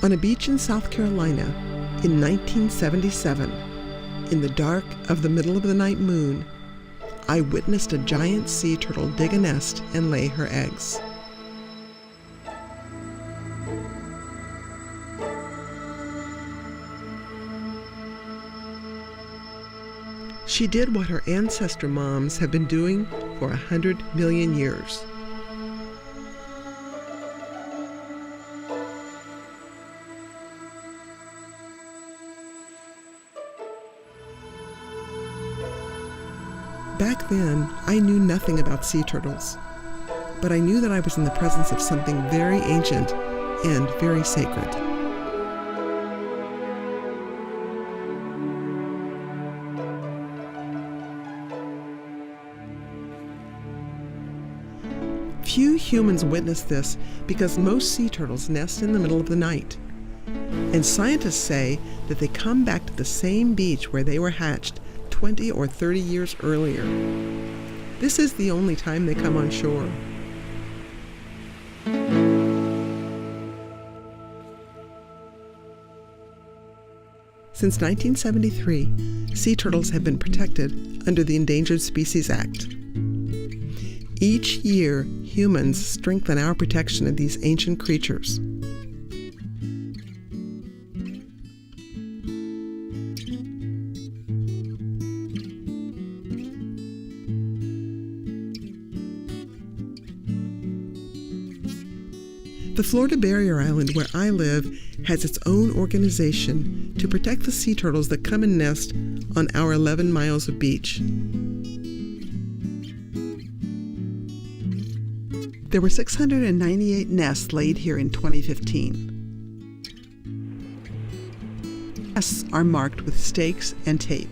On a beach in South Carolina in 1977, in the dark of the middle of the night moon, I witnessed a giant sea turtle dig a nest and lay her eggs. She did what her ancestor moms have been doing for 100 million years. Back then, I knew nothing about sea turtles, but I knew that I was in the presence of something very ancient and very sacred. Few humans witness this because most sea turtles nest in the middle of the night. And scientists say that they come back to the same beach where they were hatched 20 or 30 years earlier. This is the only time they come on shore. Since 1973, sea turtles have been protected under the Endangered Species Act. Each year, humans strengthen our protection of these ancient creatures. The Florida Barrier Island where I live has its own organization to protect the sea turtles that come and nest on our 11 miles of beach. There were 698 nests laid here in 2015. Nests are marked with stakes and tape.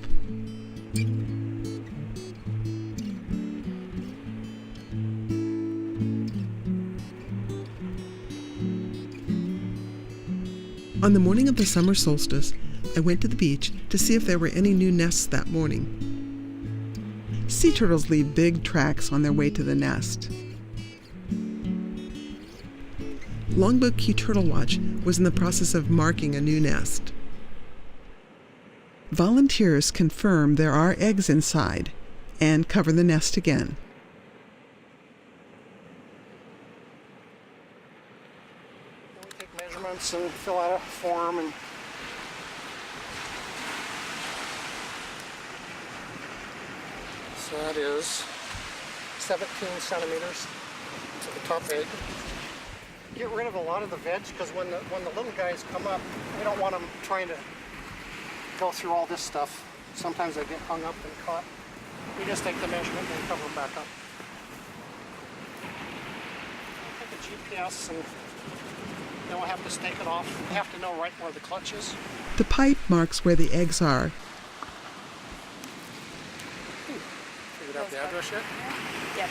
On the morning of the summer solstice, I went to the beach to see if there were any new nests that morning. Sea turtles leave big tracks on their way to the nest. Longboat Key Turtle Watch was in the process of marking a new nest. Volunteers confirm there are eggs inside and cover the nest again. We take measurements and fill out a form, and so that is 17 centimeters to the top egg. Get rid of a lot of the veg because when the little guys come up, we don't want them trying to go through all this stuff. Sometimes they get hung up and caught. We just take the measurement and cover them back up. I'll take a GPS and then we'll have to stake it off. We have to know right where the clutch is. The pipe marks where the eggs are. Figured out the address yet? Yep.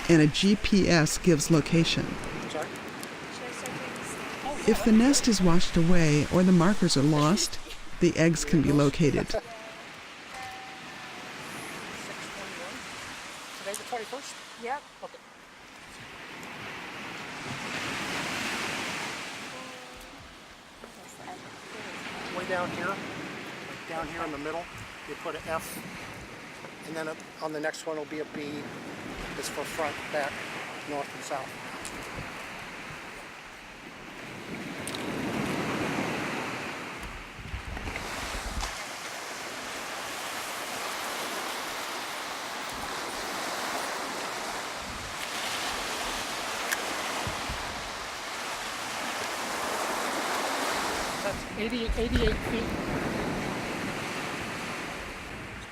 And a GPS gives location. Sorry? If the nest is washed away or the markers are lost, the eggs can be located. 6/21. Today's the 21st? Yep. Okay. Way down here in the middle, you put an F, and then on the next one will be a B. It's for front, back, north, and south. That's 88 feet.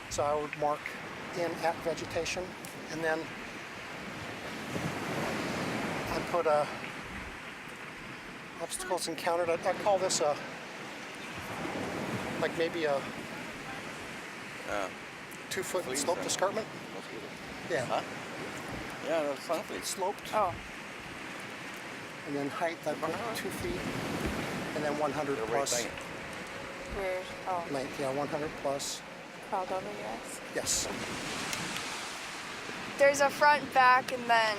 So I would mark in at vegetation, and then I put obstacles encountered. I call this like maybe a 2-foot slope escarpment. Yeah. Huh? Yeah, that's something. It's sloped. Oh. And then height, I put 2 feet, and then 100 plus. Weird. Oh. Length, yeah, 100 plus. Crawled over yours. Yes. There's a front, back, and then.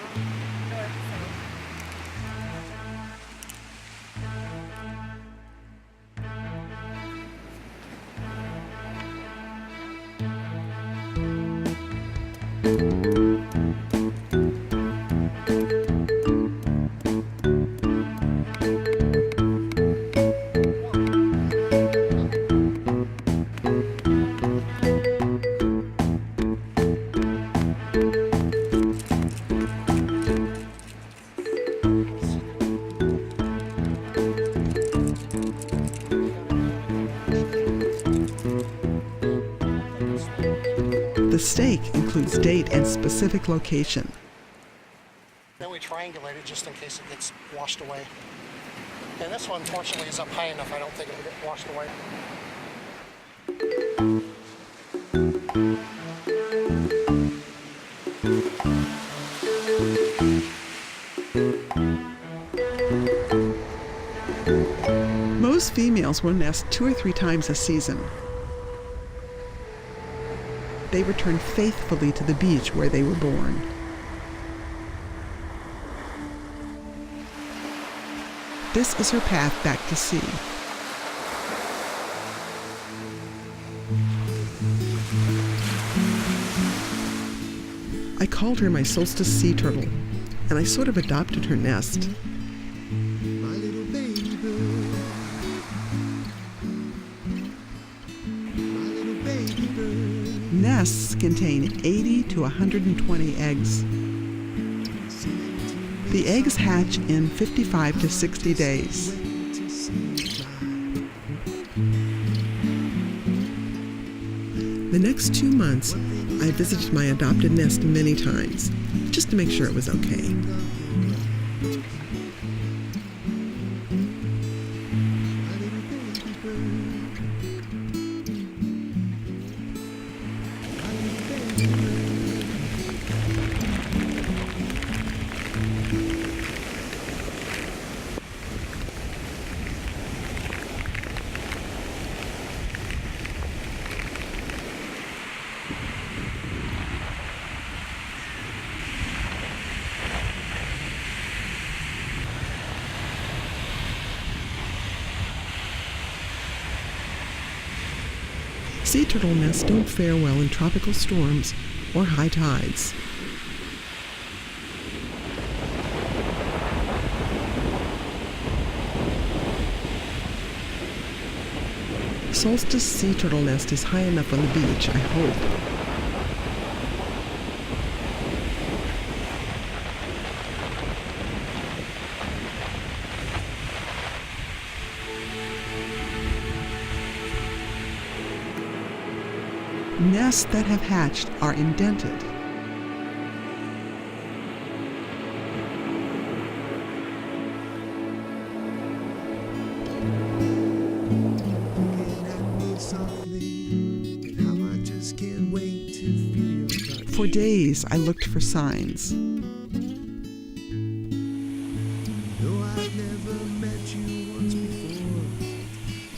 stake includes date and specific location. Then we triangulate it just in case it gets washed away. And this one, fortunately, is up high enough. I don't think it'll get washed away. Most females will nest 2 or 3 times a season. They return faithfully to the beach where they were born. This is her path back to sea. I called her my solstice sea turtle, and I sort of adopted her nest. My little baby bird. My little baby bird. Nests contain 80 to 120 eggs. The eggs hatch in 55 to 60 days. The next 2 months, I visited my adopted nest many times, just to make sure it was okay. Sea turtle nests don't fare well in tropical storms or high tides. Solstice sea turtle nest is high enough on the beach, I hope. Nests that have hatched are indented. For days, I looked for signs.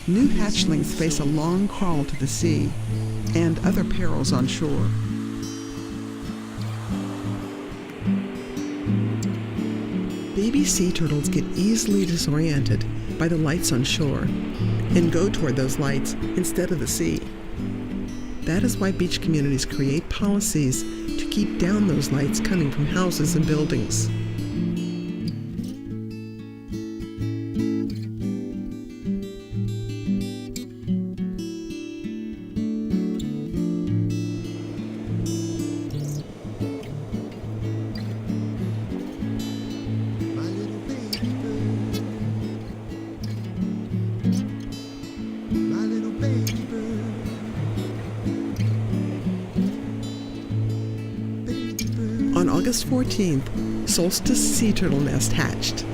New hatchlings face a long crawl to the sea and other perils on shore. Baby sea turtles get easily disoriented by the lights on shore and go toward those lights instead of the sea. That is why beach communities create policies to keep down those lights coming from houses and buildings. On August 14th, Solstice sea turtle nest hatched.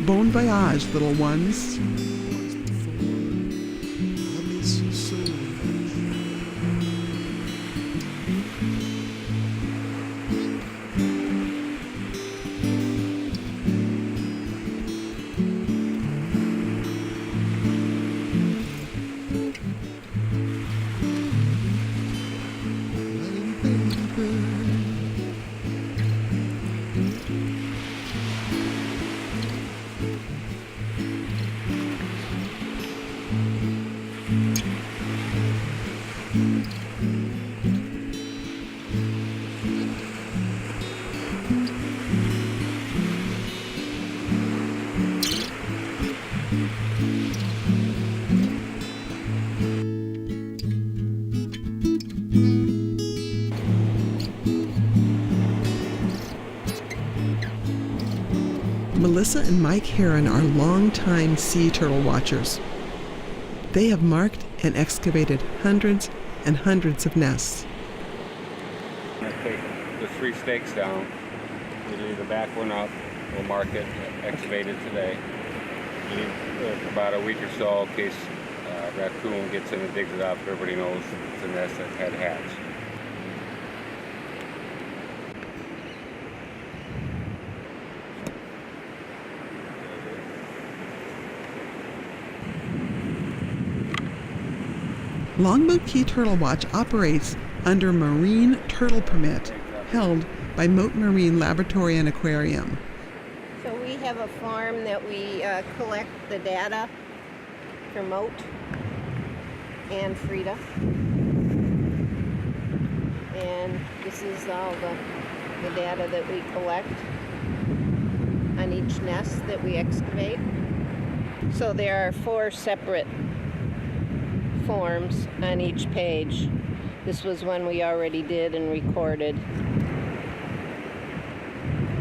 Bon voyage, little ones. Melissa and Mike Heron are longtime sea turtle watchers. They have marked and excavated hundreds and hundreds of nests. I'm gonna take the 3 stakes down. We'll leave the back one up. We'll mark it, excavate it today. Leave it for about a week or so in case raccoon gets in and digs it up. Everybody knows it's a nest that had hatched. Longboat Key Turtle Watch operates under Marine Turtle Permit held by Mote Marine Laboratory and Aquarium. So we have a farm that we collect the data for Mote and Frida. And this is all the data that we collect on each nest that we excavate. So there are 4 separate forms on each page. This was one we already did and recorded.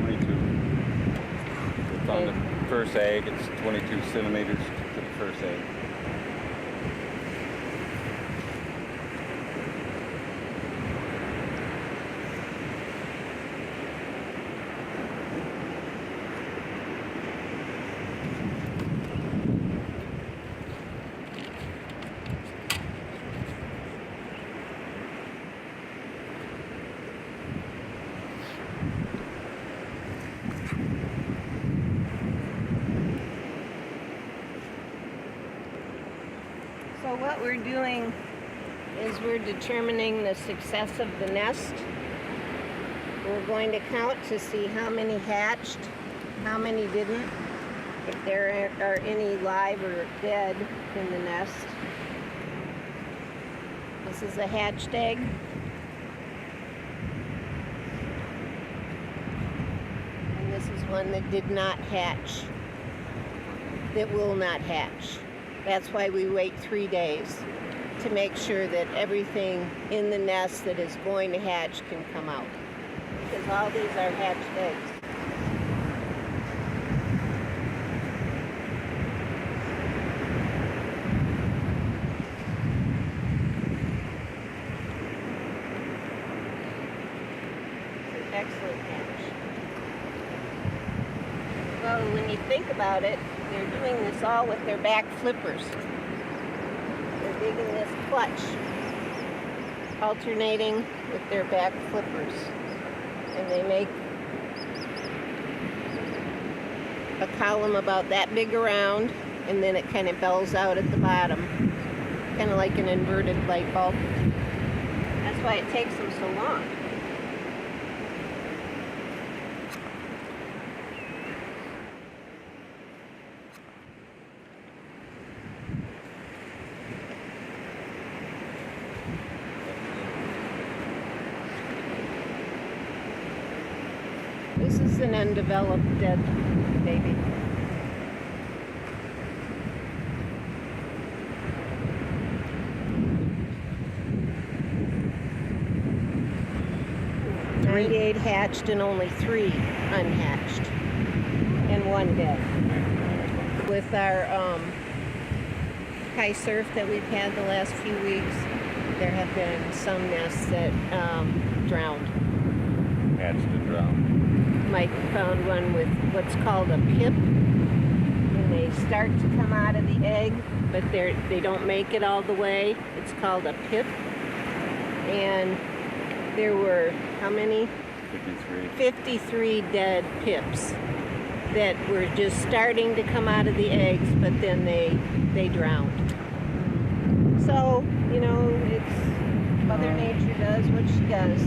22. It's on the first egg. It's 22 centimeters to the first egg. So what we're doing is we're determining the success of the nest. We're going to count to see how many hatched, how many didn't, if there are any live or dead in the nest. This is a hatched egg. And this is one that did not hatch, that will not hatch. That's why we wait 3 days to make sure that everything in the nest that is going to hatch can come out. Because all these are hatched eggs. It's an excellent hatch. Well, when you think about it, they're doing this all with their back flippers. They're digging this clutch, alternating with their back flippers. And they make a column about that big around, and then it kind of bells out at the bottom, kind of like an inverted light bulb. That's why it takes them so long. This is an undeveloped dead baby. "98 hatched and only 3 unhatched, and 1 dead." With our high surf that we've had the last few weeks, there have been some nests that drowned. Hatched and drowned. Mike found one with what's called a pip, and they start to come out of the egg, but they don't make it all the way. It's called a pip. And there were how many? 53. 53 dead pips that were just starting to come out of the eggs, but then they drowned. So, you know, it's Mother Nature does what she does.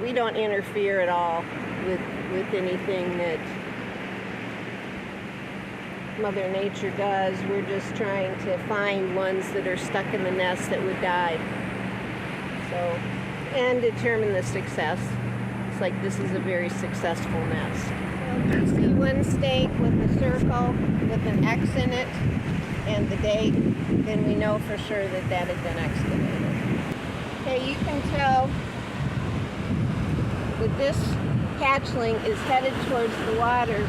We don't interfere at all with anything that Mother Nature does. We're just trying to find ones that are stuck in the nest that would die. So, and determine the success. It's like this is a very successful nest. Well, you see one stake with a circle with an X in it and the date, then we know for sure that that had been excavated. Okay, you can tell with this hatchling is headed towards the water,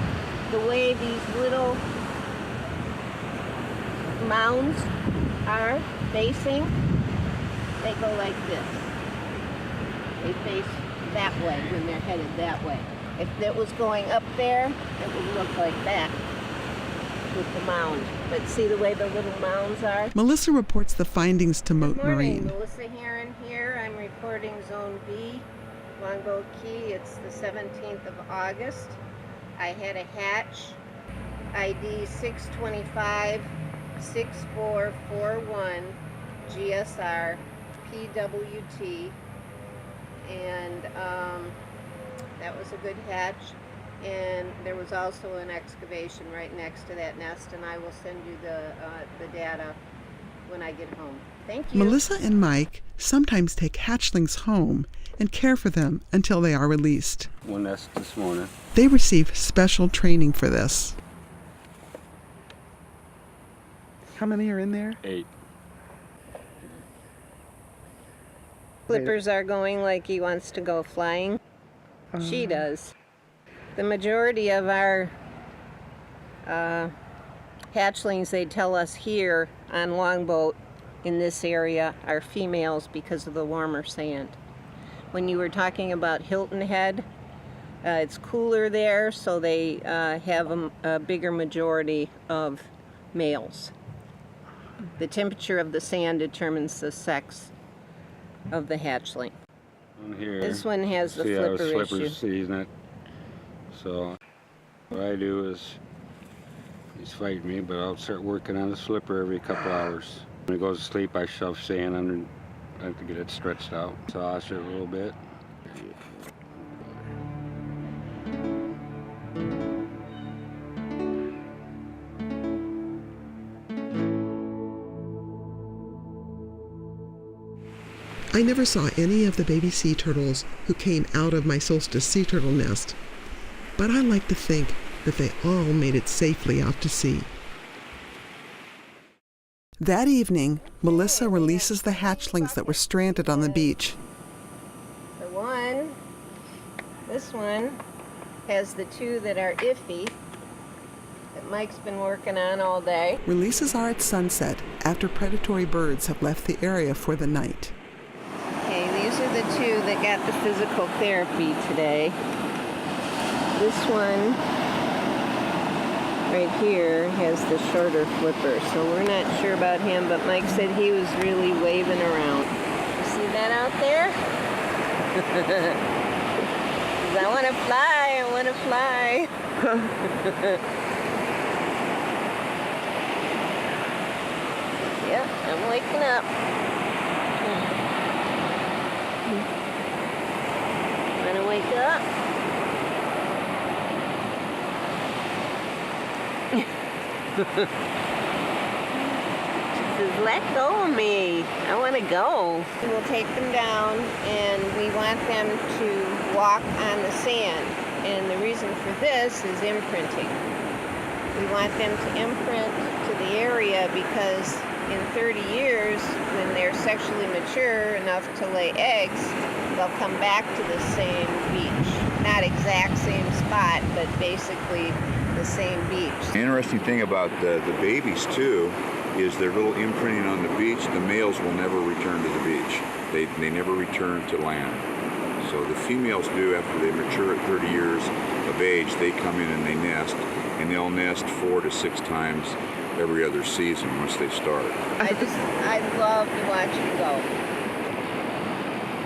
the way these little mounds are facing, they go like this. They face that way when they're headed that way. If it was going up there, it would look like that with the mound. But see the way the little mounds are? Melissa reports the findings to Moat Good morning, Marine. Melissa Heron here. I'm reporting Zone B, Longboat Key. It's the 17th of August. I had a hatch, ID 625-6441, GSR, PWT, and that was a good hatch. And there was also an excavation right next to that nest, and I will send you the data when I get home. Thank you. Melissa and Mike sometimes take hatchlings home and care for them until they are released. One nest this morning. They receive special training for this. How many are in there? 8. Flippers are going like he wants to go flying. She does. The majority of our hatchlings, they tell us here on Longboat in this area, are females because of the warmer sand. When you were talking about Hilton Head, it's cooler there, so they have a bigger majority of males. The temperature of the sand determines the sex of the hatchling. On here, This one has the see how flipper slipper's issue. season it. So what I do is, he's fighting me, but I'll start working on the slipper every couple hours. When he goes to sleep, I shove sand under to get it stretched out. Toss it a little bit. I never saw any of the baby sea turtles who came out of my solstice sea turtle nest, but I like to think that they all made it safely out to sea. That evening, Melissa releases the hatchlings that were stranded on the beach. For one, this one has the 2 that are iffy that Mike's been working on all day. Releases are at sunset after predatory birds have left the area for the night. Okay, these are the 2 that got the physical therapy today. This one right here has the shorter flipper, so we're not sure about him, but Mike said he was really waving around. You see that out there? 'Cause I want to fly, I want to fly. Yep, I'm waking up. Want to wake up? She says, let go of me. I want to go. We'll take them down, and we want them to walk on the sand. And the reason for this is imprinting. We want them to imprint to the area because in 30 years, when they're sexually mature enough to lay eggs, they'll come back to the same beach. Not exact same spot, but basically the same beach. The interesting thing about the babies too is their little imprinting on the beach. The males will never return to the beach. They never return to land. So the females do after they mature at 30 years of age. They come in and they nest, and they'll nest 4 to 6 times every other season once they start. I love to watch them go.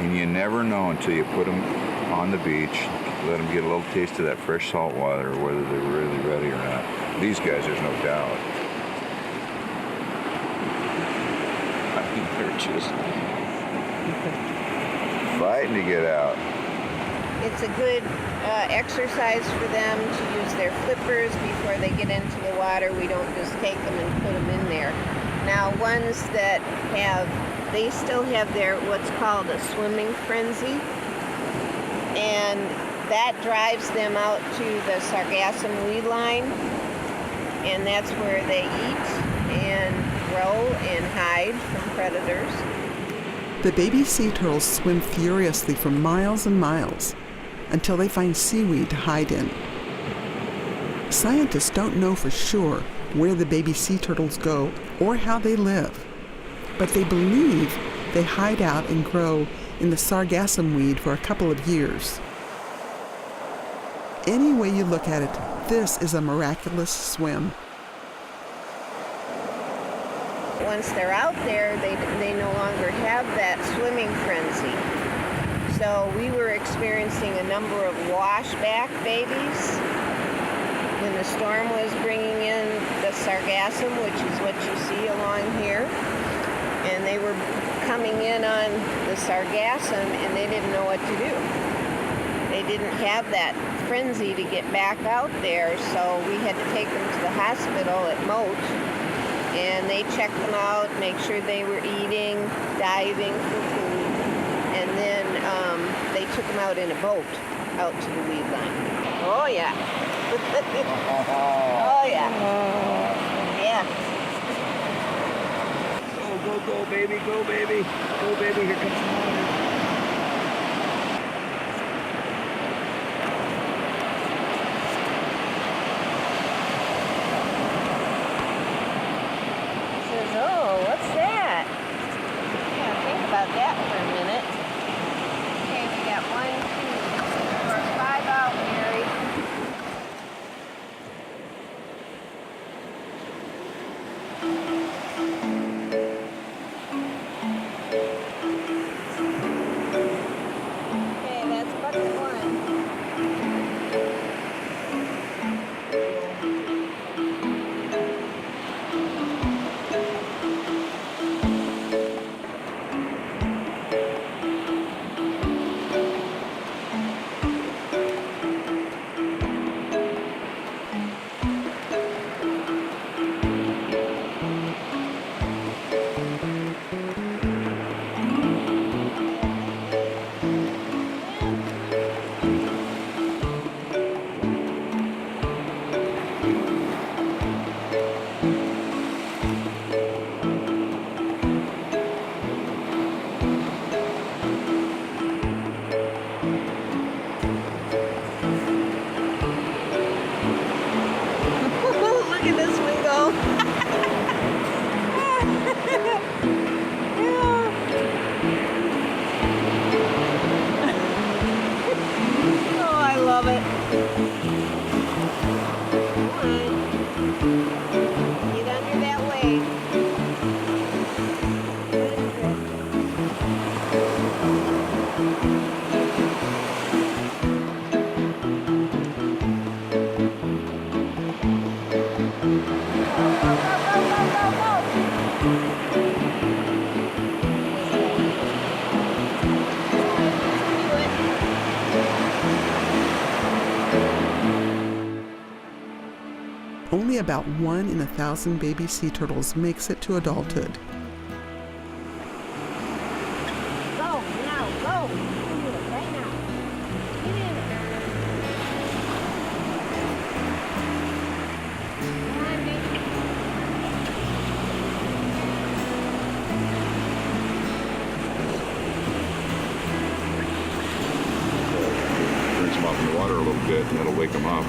And you never know until you put them on the beach, let them get a little taste of that fresh salt water, whether they're really ready or not. These guys, there's no doubt. I mean, they're just fighting to get out. It's a good exercise for them to use their flippers before they get into the water. We don't just take them and put them in there. Now, ones that they still have their what's called a swimming frenzy, and that drives them out to the sargassum weed line, and that's where they eat and grow and hide from predators. The baby sea turtles swim furiously for miles and miles. until they find seaweed to hide in. Scientists don't know for sure where the baby sea turtles go or how they live, but they believe they hide out and grow in the sargassum weed for a couple of years. Any way you look at it, this is a miraculous swim. Once they're out there, they no longer have that swimming frenzy. So we were experiencing a number of washback babies when the storm was bringing in the sargassum, which is what you see along here. And they were coming in on the sargassum and they didn't know what to do. They didn't have that frenzy to get back out there, so we had to take them to the hospital at Moat, and they checked them out, make sure they were eating, diving for food, and then they took them out in a boat out to the weed line. Oh yeah. Oh yeah. Yeah. Go, baby, go, baby. Go, baby, here comes the water. Says, oh, what's that? Yeah, think about that for a minute. Okay, we got 1, 2, 4, 5 out, Mary. Okay, that's bucket 1. Look at this one go. Oh, I love it. Come on. Get under that wave. Only about 1 in 1,000 baby sea turtles makes it to adulthood. Go, now, go. Do it right now. Get in it. Come on, baby. Rinse them off in the water a little bit, and that'll wake them up.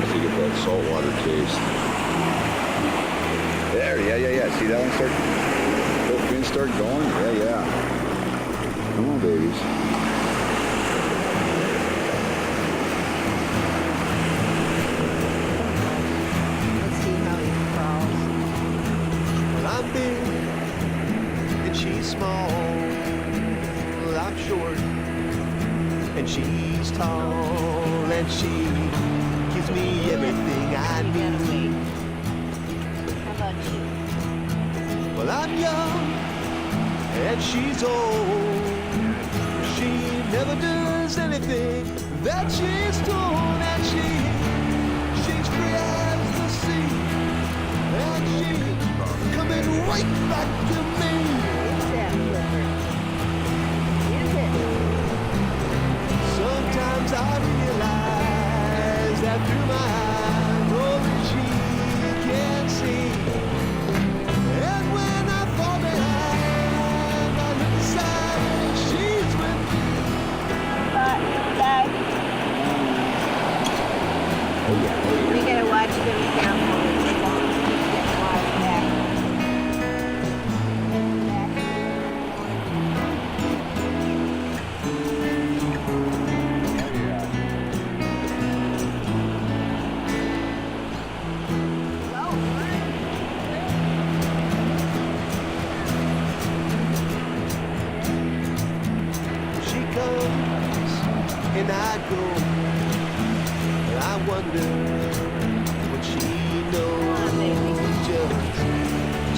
So you get that salt water taste. There, yeah. See that one start? Both fins start going? Yeah. Come on, babies. Let's see how he crawls. Well, I'm big and she's small. Well, I'm short and she's tall, and she gives me everything I You gotta need. wait. How about you? Well, I'm young and she's old. She never does anything that she's told, and she's free as the sea, and she's coming right back to me. Is that flipper? Is it? Sometimes I realize that through my eyes, only she can see. And when I fall behind, I look aside and she's with me. Bye. when I go. I wonder what she knows,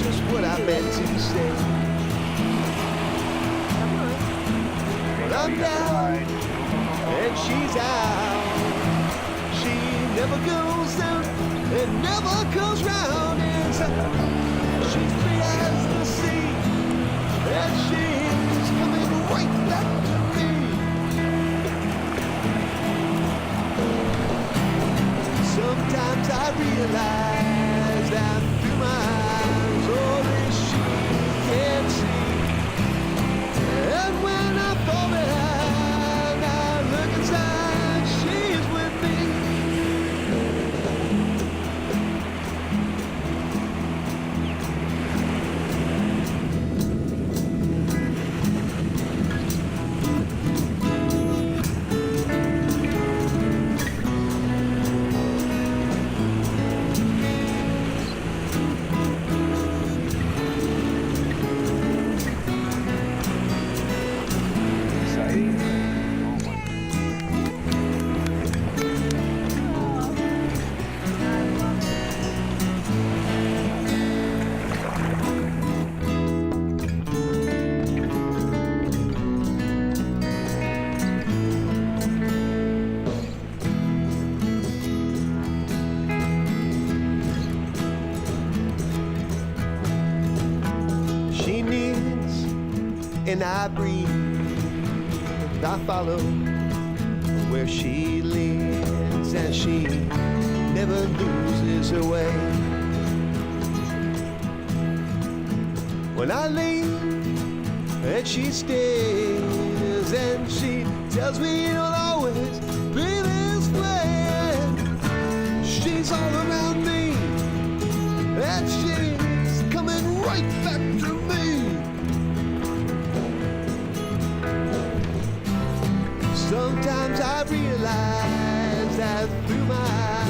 just what I meant to say. But I'm down and she's out. She never goes down and never comes round. She's free as the sea, and she's coming right back to me. Sometimes I realize that through my eyes only she can see. And when I fall behind, I look inside, she's with me. She kneels and I breathe. I follow where she leads, and she never loses her way. When I leave and she stays, and she tells me it'll always be this way. She's all around me, and she's coming right back to me. Sometimes I realize that through my eyes